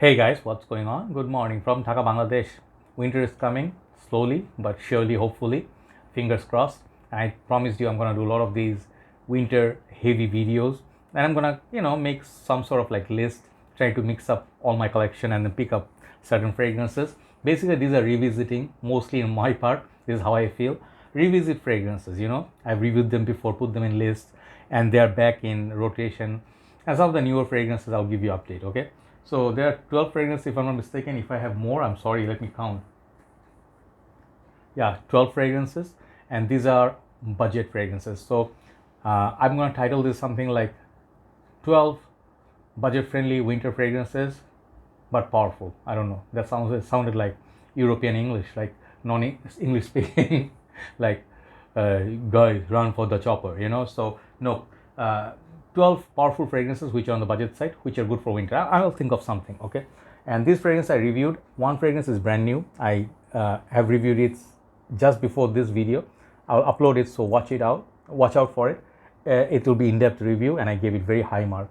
Hey guys, what's going on? Good morning from Dhaka, Bangladesh. Winter is coming slowly but surely, hopefully. Fingers crossed. I promised you I'm gonna do a lot of these winter heavy videos, and I'm gonna, make some sort of like list, try to mix up all my collection and then pick up certain fragrances. Basically, these are revisiting, mostly in my part. This is how I feel. Revisit fragrances, I've reviewed them before, put them in lists, and they are back in rotation. And some of the newer fragrances I'll give you update, okay? So there are 12 fragrances if I'm not mistaken. If I have more, I'm sorry, let me count. Yeah, 12 fragrances, and these are budget fragrances. So I'm going to title this something like 12 budget friendly winter fragrances, but powerful. I don't know. That sounded like European English, like non-English speaking, like guys run for the chopper, So no, 12 powerful fragrances which are on the budget side, which are good for winter. I'll think of something, okay? And this fragrance I reviewed. One fragrance is brand new. I have reviewed it just before this video. I'll upload it, so watch out for it. It will be in-depth review, and I gave it very high mark.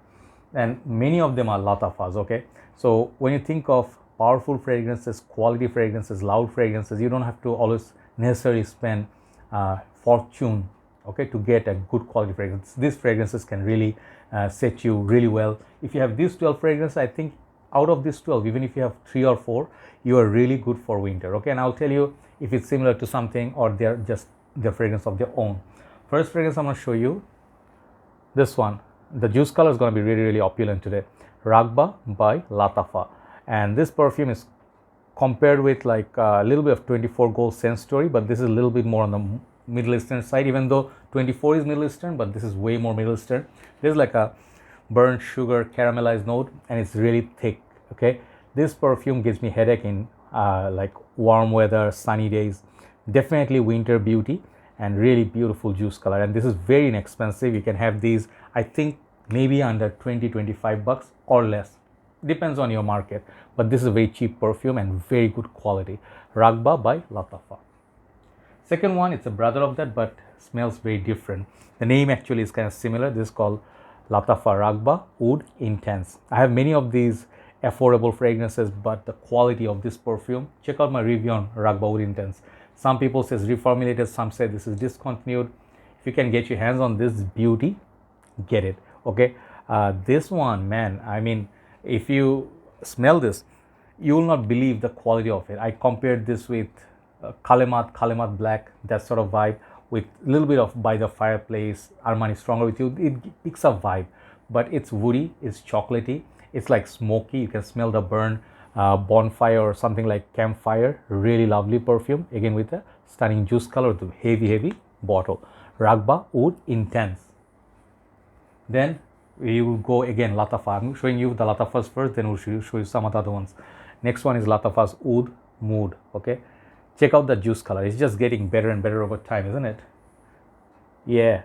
And many of them are Lattafas, okay? So when you think of powerful fragrances, quality fragrances, loud fragrances, you don't have to always necessarily spend fortune, okay, to get a good quality fragrance. These fragrances can really set you really well. If you have these 12 fragrances, I think out of these 12, even if you have 3 or 4, you are really good for winter, okay? And I'll tell you if it's similar to something or they're just the fragrance of their own. First fragrance I'm going to show you, this one. The juice color is going to be really, really opulent today. Raghba by Lattafa. And this perfume is compared with like a little bit of 24 Gold Sense Story, but this is a little bit more on the Middle Eastern side, even though 24 is Middle Eastern, but this is way more Middle Eastern. There's like a burnt sugar caramelized note, and it's really thick, okay? This perfume gives me headache in like warm weather, sunny days. Definitely winter beauty, and really beautiful juice color. And this is very inexpensive. You can have these, I think, maybe under 20-25 bucks or less. Depends on your market, but this is a very cheap perfume and very good quality. Raghba by Lattafa. Second one, it's a brother of that, but smells very different. The name actually is kind of similar. This is called Lattafa Raghba Oud Intense. I have many of these affordable fragrances, but the quality of this perfume, check out my review on Raghba Oud Intense. Some people say it's reformulated, some say this is discontinued. If you can get your hands on this beauty, get it, okay? This one, man, I mean, if you smell this, you will not believe the quality of it. I compared this with Kalemat Black, that sort of vibe, with a little bit of By the Fireplace, Armani Stronger With You. It picks up vibe, but it's woody, it's chocolatey, it's like smoky. You can smell the burn, bonfire or something like campfire. Really lovely perfume, again with a stunning juice color with a heavy bottle. Raghba Oud Intense. Then we will go again Lattafa. I'm showing you the Lattafas first, then we'll show you some of the other ones. Next one is Lattafa's Oud Mood, okay? Check out the juice color. It's just getting better and better over time, isn't it? Yeah,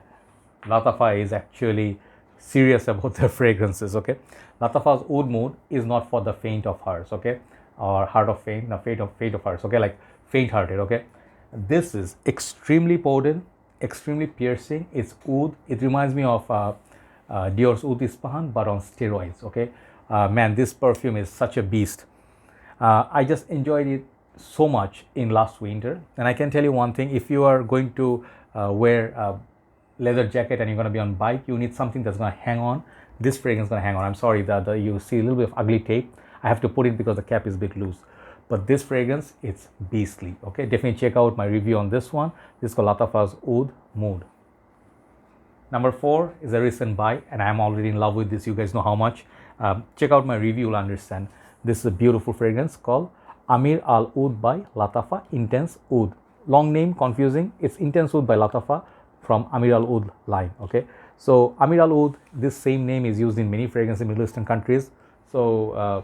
Lattafa is actually serious about their fragrances, okay? Lattafa's Oud Mood is not for the faint of hearts, okay? Or heart of faint, no, faint of hearts, okay? Like faint-hearted, okay? This is extremely potent, extremely piercing. It's oud. It reminds me of Dior's Oud Ispahan, but on steroids, okay? Man, this perfume is such a beast. I just enjoyed it so much in last winter. And I can tell you one thing, if you are going to wear a leather jacket and you're going to be on bike, you need something that's going to hang on. This fragrance is going to hang on. I'm sorry that you see a little bit of ugly tape. I have to put it because the cap is a bit loose. But this fragrance, it's beastly, okay? Definitely check out my review on this one. This is called Lattafa's Oud Mood. Number 4 is a recent buy, and I'm already in love with this. You guys know how much. Check out my review, you'll understand. This is a beautiful fragrance called Ameer Al Oud by Lattafa Intense Oud. Long name, confusing. It's Intense Oud by Lattafa from Ameer Al Oud line, okay? So Ameer Al Oud, this same name is used in many fragrances in Middle Eastern countries. So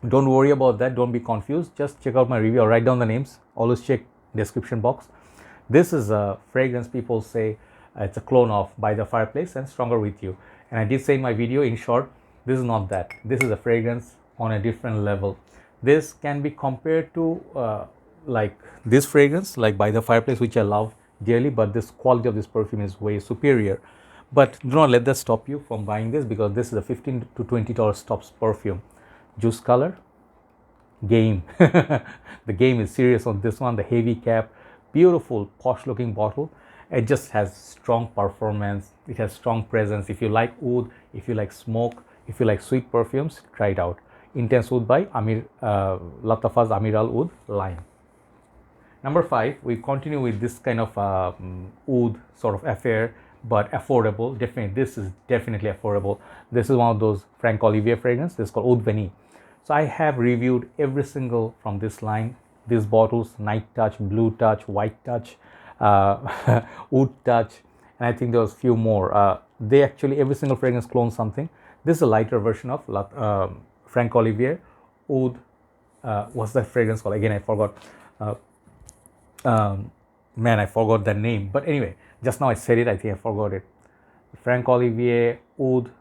don't worry about that. Don't be confused. Just check out my review or write down the names. Always check description box. This is a fragrance people say it's a clone of By the Fireplace and Stronger With You. And I did say in my video, in short, this is not that. This is a fragrance on a different level. This can be compared to like this fragrance, like By the Fireplace, which I love dearly, but this quality of this perfume is way superior. But do not let that stop you from buying this, because this is a $15 to $20 tops perfume. juice color, game. The game is serious on this one. The heavy cap, beautiful posh looking bottle. It just has strong performance, it has strong presence. If you like oud, if you like smoke, if you like sweet perfumes, try it out. Intense Oud by Ameer, Lattafa's Ameer Oud line. Number 5, we continue with this kind of oud sort of affair, but affordable. Definitely, this is definitely affordable. This is one of those Franck Olivier fragrance. This is called Oud Vanille. So I have reviewed every single from this line. These bottles: Night Touch, Blue Touch, White Touch, Oud Touch, and I think there was few more. They actually, every single fragrance clones something. This is a lighter version of Franck Olivier Oud. What's that fragrance called? Again, I forgot. Man, I forgot the name. But anyway, just now I said it. I think I forgot it. Franck Olivier Oud.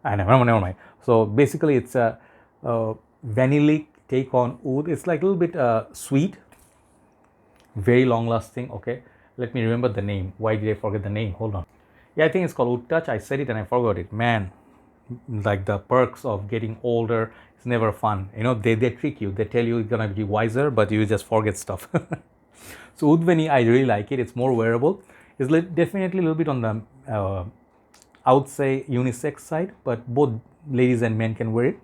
Never mind. So basically, it's a vanillic take on oud. It's like a little bit sweet, very long lasting. Okay, let me remember the name. Why did I forget the name? Hold on. Yeah, I think it's called Oud Touch. I said it and I forgot it. Man, like the perks of getting older, it's never fun. You know, they trick you. They tell you you're gonna be wiser, but you just forget stuff. So Oud Vanille, I really like it. It's more wearable. It's definitely a little bit on the I would say unisex side, but both ladies and men can wear it.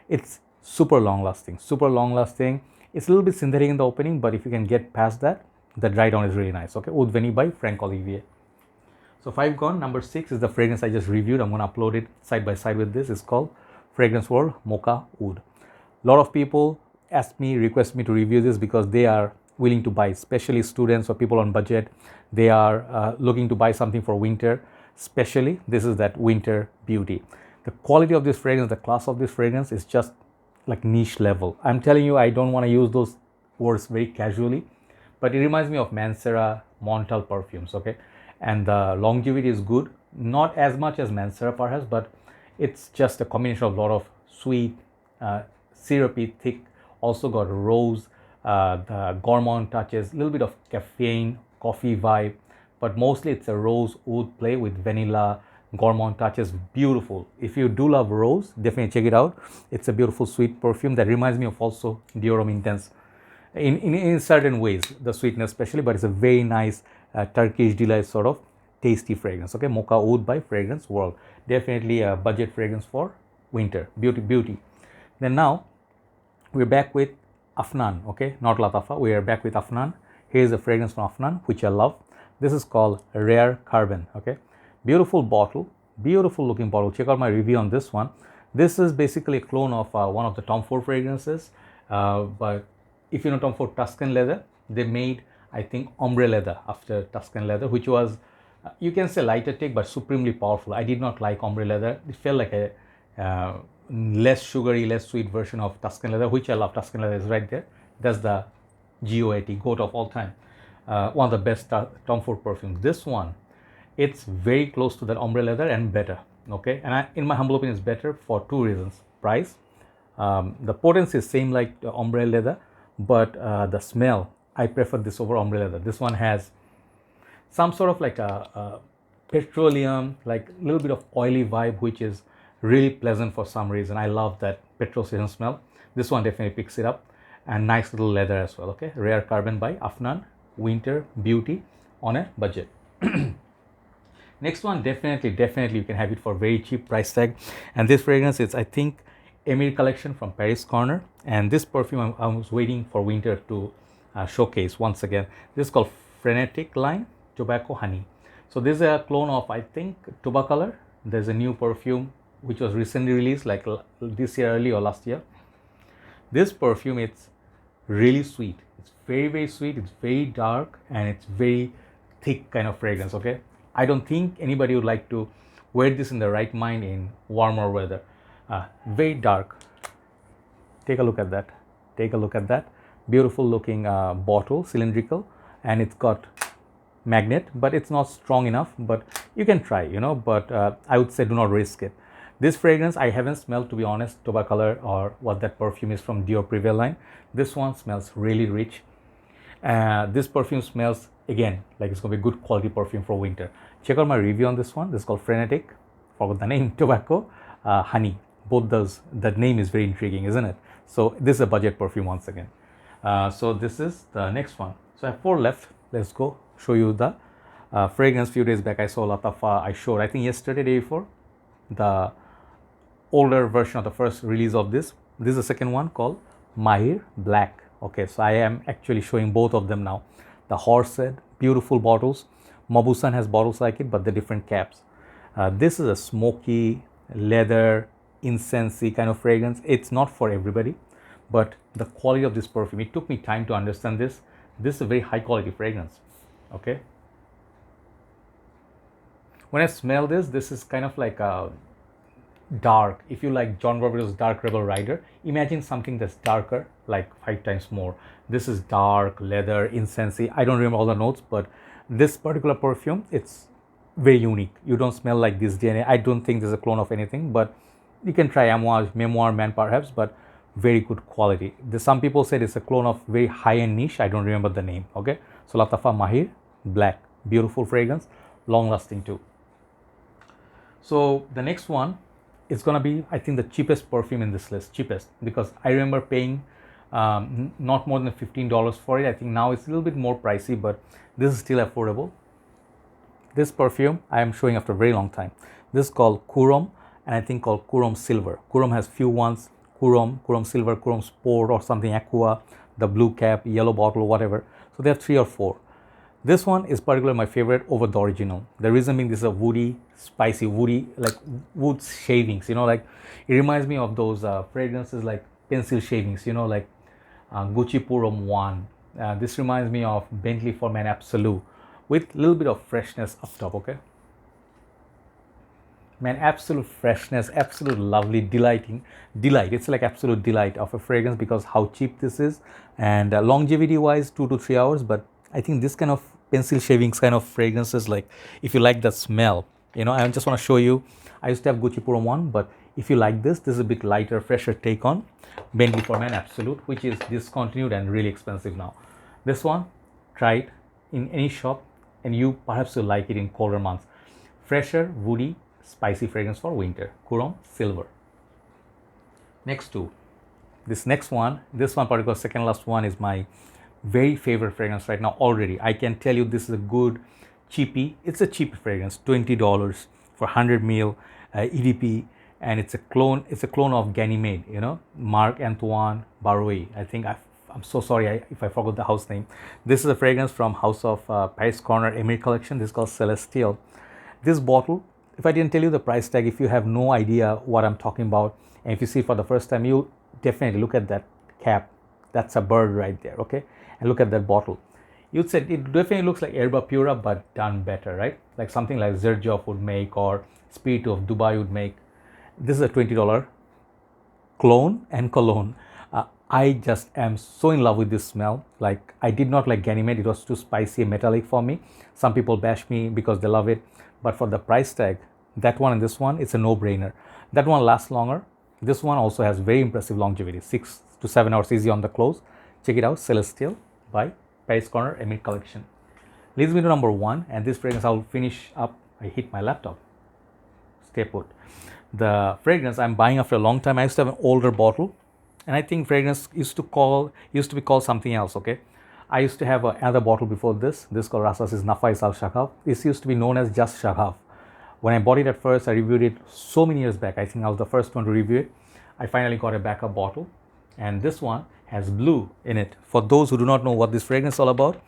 It's super long lasting, super long lasting. It's a little bit synthetic in the opening, but if you can get past that, the dry down is really nice. Okay, Oud Vanille by Franck Olivier. So 5 gone. Number 6 is the fragrance I just reviewed. I'm going to upload it side by side with this. It's called Fragrance World Mocha Oud. A lot of people request me to review this because they are willing to buy, especially students or people on budget. They are looking to buy something for winter. Especially, this is that winter beauty. The quality of this fragrance, the class of this fragrance is just like niche level. I'm telling you, I don't want to use those words very casually, but it reminds me of Mancera, Montal perfumes, okay? And the longevity is good, not as much as Mancera perhaps, but it's just a combination of a lot of sweet, syrupy, thick, also got rose, the gourmand touches, a little bit of caffeine, coffee vibe, but mostly it's a rose oud play with vanilla, gourmand touches. Beautiful. If you do love rose, definitely check it out. It's a beautiful sweet perfume that reminds me of also Diorum Intense in certain ways, the sweetness especially, but it's a very nice Turkish delight sort of tasty fragrance. Okay, Mocha Oud by Fragrance World. Definitely a budget fragrance for winter. Beauty. Then now we're back with Afnan. Okay, not Lattafa. We are back with Afnan. Here's a fragrance from Afnan which I love. This is called Rare Carbon. Okay, beautiful bottle, beautiful looking bottle. Check out my review on this one. This is basically a clone of one of the Tom Ford fragrances, but if you know Tom Ford Tuscan leather, they made, I think, ombre leather after Tuscan leather, which was you can say lighter take but supremely powerful. I did not like ombre leather. It felt like a less sugary, less sweet version of Tuscan leather, which I love. Tuscan leather is right there. That's the GOAT, goat of all time. One of the best Tom Ford perfumes. This one, it's very close to that ombre leather and better. Okay, and in my humble opinion, it's better for 2 reasons. Price, the potency is same like the ombre leather, but the smell, I prefer this over ombre leather. This one has some sort of like a petroleum, like a little bit of oily vibe, which is really pleasant for some reason. I love that petrol station smell. This one definitely picks it up, and nice little leather as well. Okay, Rare Carbon by Afnan, winter beauty on a budget. Next one, definitely you can have it for very cheap price tag, and this fragrance is, I think, Emir collection from Paris Corner, and this perfume I was waiting for winter to showcase once again. This is called Frenetic line, Tobacco Honey. So this is a clone of, I think, Tubacolor. There's a new perfume which was recently released, like this year early or last year. This perfume, it's really sweet. It's very sweet. It's very dark and it's very thick kind of fragrance. Okay, I don't think anybody would like to wear this in the right mind in warmer weather. Very dark. Take a look at that. Beautiful looking bottle, cylindrical, and it's got magnet, but it's not strong enough, but you can try, you know, but I would say do not risk it. This fragrance I haven't smelled, to be honest, Tubacolor or what that perfume is from Dior Privé line. This one smells really rich. This perfume smells, again, like it's going to be good quality perfume for winter. Check out my review on this one. This is called Frenetic, forgot the name, Tobacco Honey. both those, that name is very intriguing, isn't it? So this is a budget perfume once again. So this is the next one. So I have 4 left. Let's go show you the fragrance. Few days back I saw Lattafa. I showed, I think yesterday, day before, the older version of the first release of this. This is the second one called Mahir Black. Okay, so I am actually showing both of them now. The horse head, beautiful bottles. Mabusan has bottles like it, but the different caps. This is a smoky, leather, incensey kind of fragrance. It's not for everybody, but the quality of this perfume, it took me time to understand this. This is a very high quality fragrance. Okay. When I smell this, this is kind of like a dark. If you like John Barbado's Dark Rebel Rider, imagine something that's darker, like 5 times more. This is dark, leather, incensey. I don't remember all the notes, but this particular perfume, it's very unique. You don't smell like this DNA. I don't think this is a clone of anything, but you can try Memoir Man perhaps, but very good quality. Some people said it's a clone of very high-end niche. I don't remember the name. Okay, so Lattafa Mahir Black, beautiful fragrance, long lasting too. So the next one is gonna be, I think, the cheapest perfume in this list. Cheapest, because I remember paying not more than $15 for it. I think now it's a little bit more pricey, but this is still affordable. This perfume I am showing after a very long time. This is called Quorum, and I think called Quorum Silver. Quorum has few ones. Quorum Silver, Quorum Sport or something, Aqua, the blue cap, yellow bottle, whatever. So they have 3 or 4. This one is particularly my favorite over the original. The reason being, this is a woody, spicy, woody, like wood shavings, you know, like it reminds me of those fragrances like pencil shavings, you know, like Gucci Purum 1. This reminds me of Bentley for Man Absolute with a little bit of freshness up top, okay? Man, absolute freshness, absolute lovely, delight. It's like absolute delight of a fragrance because how cheap this is, and longevity wise 2 to 3 hours. But I think this kind of pencil shavings kind of fragrances, like if you like the smell, you know, I just want to show you. I used to have Gucci Purum 1, but if you like this is a bit lighter, fresher take on Bentley for Man Absolute, which is discontinued and really expensive now. This one, try it in any shop and you perhaps will like it in colder months. Fresher, woody, spicy fragrance for winter. Quorum Silver. Next two. This one particular second last one is my very favorite fragrance right now already. I can tell you this is a good cheapie. It's a cheap fragrance, $20 for 100 ml EDP, and it's a clone of Ganymede, you know, Marc Antoine Barouet. I think I'm so sorry if I forgot the house name. This is a fragrance from House of Paris Corner Emir collection. This is called Celestial. This bottle, if I didn't tell you the price tag, if you have no idea what I'm talking about, and if you see it for the first time, you'll definitely look at that cap. That's a bird right there, okay? And look at that bottle. You'd say it definitely looks like Herba Pura, but done better, right? Like something like Xerjoff would make or Spirit of Dubai would make. This is a $20 clone and cologne. I just am so in love with this smell. Like, I did not like Ganymede. It was too spicy and metallic for me. Some people bash me because they love it. But for the price tag, that one and this one, it's a no-brainer. That one lasts longer. This one also has very impressive longevity, 6 to 7 hours easy on the close. Check it out, Celestial by Paris Corner Emir collection. Leads me to number 1, and this fragrance I'll finish up. I hit my laptop. Stay put. The fragrance I'm buying after a long time. I used to have an older bottle, and I think fragrance used to be called something else, okay? I used to have another bottle before this. This called Rasasi's Nafaeis al Shaghaf. This used to be known as just Shaghaf. When I bought it at first, I reviewed it so many years back. I think I was the first one to review it. I finally got a backup bottle, and this one has blue in it. For those who do not know what this fragrance is all about,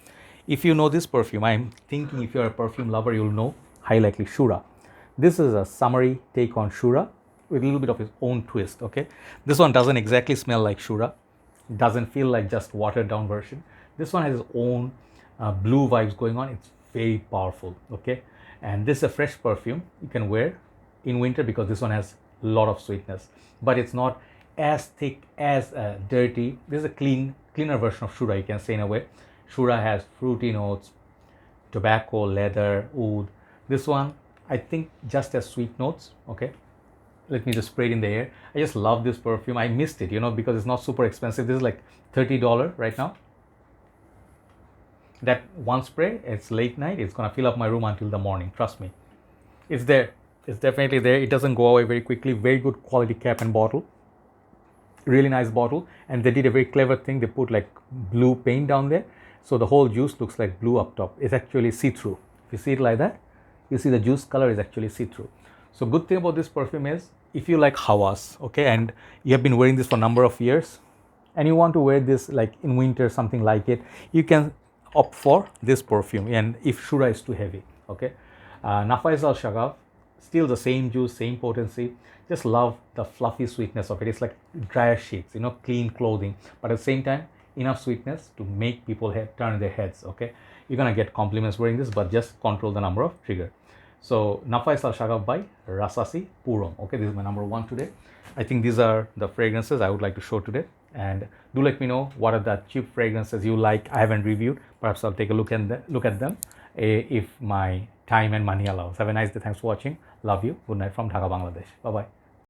if you know this perfume, I'm thinking if you're a perfume lover, you'll know, high likely, Shura. This is a summery take on Shura with a little bit of its own twist, okay? This one doesn't exactly smell like Shura. It doesn't feel like just watered down version. This one has its own blue vibes going on. It's very powerful, okay? And this is a fresh perfume you can wear in winter because this one has a lot of sweetness, but it's not as thick, as dirty. This is a cleaner version of Shura, you can say, in a way. Shura has fruity notes, tobacco, leather, oud. This one, I think, just has sweet notes, okay? Let me just spray it in the air. I just love this perfume. I missed it, you know, because it's not super expensive. This is like $30 right now. That one spray, it's late night, it's gonna fill up my room until the morning, trust me. It's there It's definitely there. It doesn't go away very quickly. Very good quality cap and bottle. Really nice bottle. And they did a very clever thing. They put like blue paint down there. So the whole juice looks like blue up top. It's actually see-through. If you see it like that, you see the juice color is actually see-through. So good thing about this perfume is, if you like Hawas, okay, and you have been wearing this for a number of years, and you want to wear this like in winter, something like it, you can opt for this perfume. And if Shura is too heavy, okay, Nafaeis or Shaghaf, still the same juice, same potency. Just love the fluffy sweetness of it. It's like dryer sheets, clean clothing, but at the same time, enough sweetness to make people turn their heads. Okay, you're gonna get compliments wearing this, but just control the number of trigger. So Nafaeis Al Shaghaf by Rasasi Quorum. Okay, this is my number 1 today. I think these are the fragrances I would like to show today. And do let me know what are the cheap fragrances you like I haven't reviewed. Perhaps I'll take a look at them if my time and money allows. Have a nice day. Thanks for watching. Love you. Good night from Dhaka, Bangladesh. Bye bye.